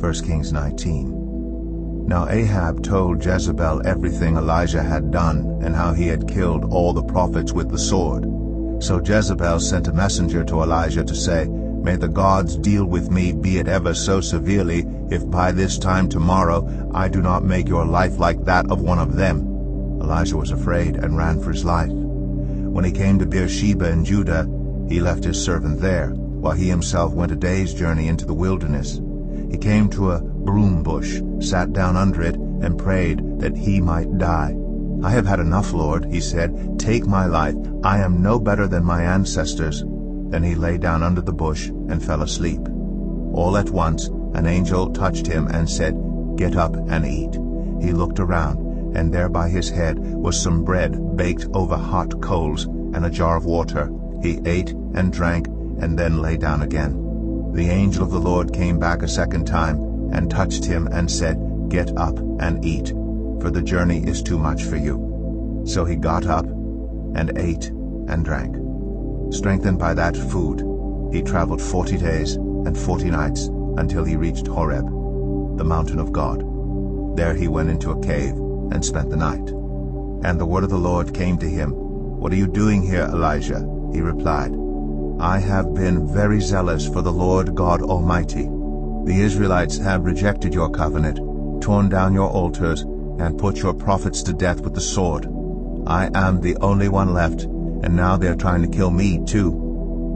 1 Kings 19. Now Ahab told Jezebel everything Elijah had done, and how he had killed all the prophets with the sword. So Jezebel sent a messenger to Elijah to say, "May the gods deal with me, be it ever so severely, if by this time tomorrow I do not make your life like that of one of them." Elijah was afraid and ran for his life. When he came to Beersheba in Judah, he left his servant there, while he himself went a day's journey into the wilderness. He came to a broom bush, sat down under it, and prayed that he might die. "I have had enough, Lord," he said. "Take my life. I am no better than my ancestors." Then he lay down under the bush and fell asleep. All at once an angel touched him and said, "Get up and eat." He looked around, and there by his head was some bread baked over hot coals and a jar of water. He ate and drank, and then lay down again. The angel of the Lord came back a second time and touched him and said, "Get up and eat, for the journey is too much for you." So he got up and ate and drank. Strengthened by that food, he traveled 40 days and 40 nights until he reached Horeb, the mountain of God. There he went into a cave and spent the night. And the word of the Lord came to him, "What are you doing here, Elijah?" He replied, "I have been very zealous for the Lord God Almighty. The Israelites have rejected your covenant, torn down your altars, and put your prophets to death with the sword. I am the only one left, and now they are trying to kill me too."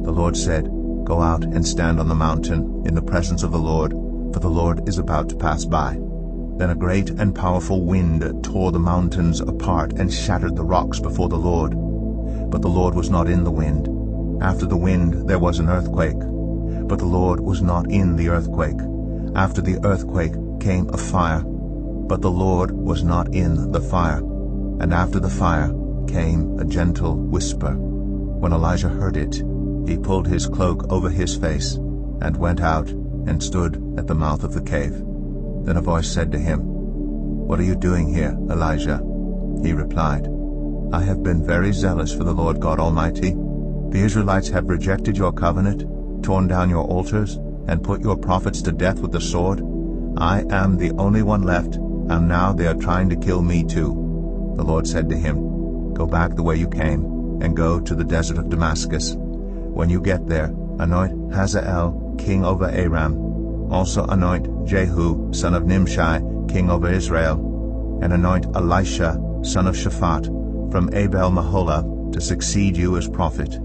The Lord said, "Go out and stand on the mountain in the presence of the Lord, for the Lord is about to pass by." Then a great and powerful wind tore the mountains apart and shattered the rocks before the Lord. But the Lord was not in the wind. After the wind there was an earthquake, but the Lord was not in the earthquake. After the earthquake came a fire, but the Lord was not in the fire. And after the fire came a gentle whisper. When Elijah heard it, he pulled his cloak over his face and went out and stood at the mouth of the cave. Then a voice said to him, "What are you doing here, Elijah?" He replied, "I have been very zealous for the Lord God Almighty. The Israelites have rejected your covenant, torn down your altars, and put your prophets to death with the sword. I am the only one left, and now they are trying to kill me too." The Lord said to him, "Go back the way you came, and go to the desert of Damascus. When you get there, anoint Hazael king over Aram. Also anoint Jehu son of Nimshi king over Israel, and anoint Elisha son of Shaphat from Abel-Meholah to succeed you as prophet.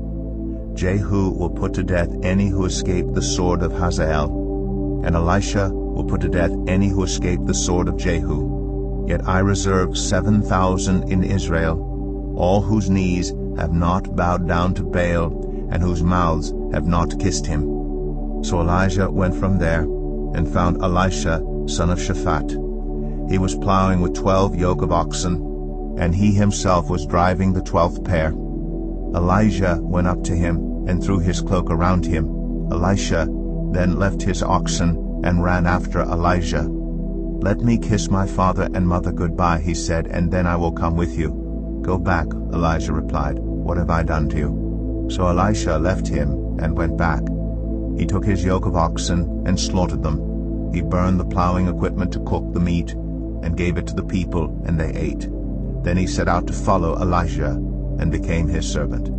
Jehu will put to death any who escape the sword of Hazael, and Elisha will put to death any who escape the sword of Jehu. Yet I reserve 7,000 in Israel, all whose knees have not bowed down to Baal, and whose mouths have not kissed him." So Elijah went from there and found Elisha son of Shaphat. He was plowing with 12 yoke of oxen, and he himself was driving the 12th pair. Elijah went up to him and threw his cloak around him. Elisha then left his oxen and ran after Elijah. "Let me kiss my father and mother goodbye," he said, "and then I will come with you." "Go back," Elijah replied. "What have I done to you?" So Elisha left him and went back. He took his yoke of oxen and slaughtered them. He burned the plowing equipment to cook the meat and gave it to the people, and they ate. Then he set out to follow Elijah and became his servant.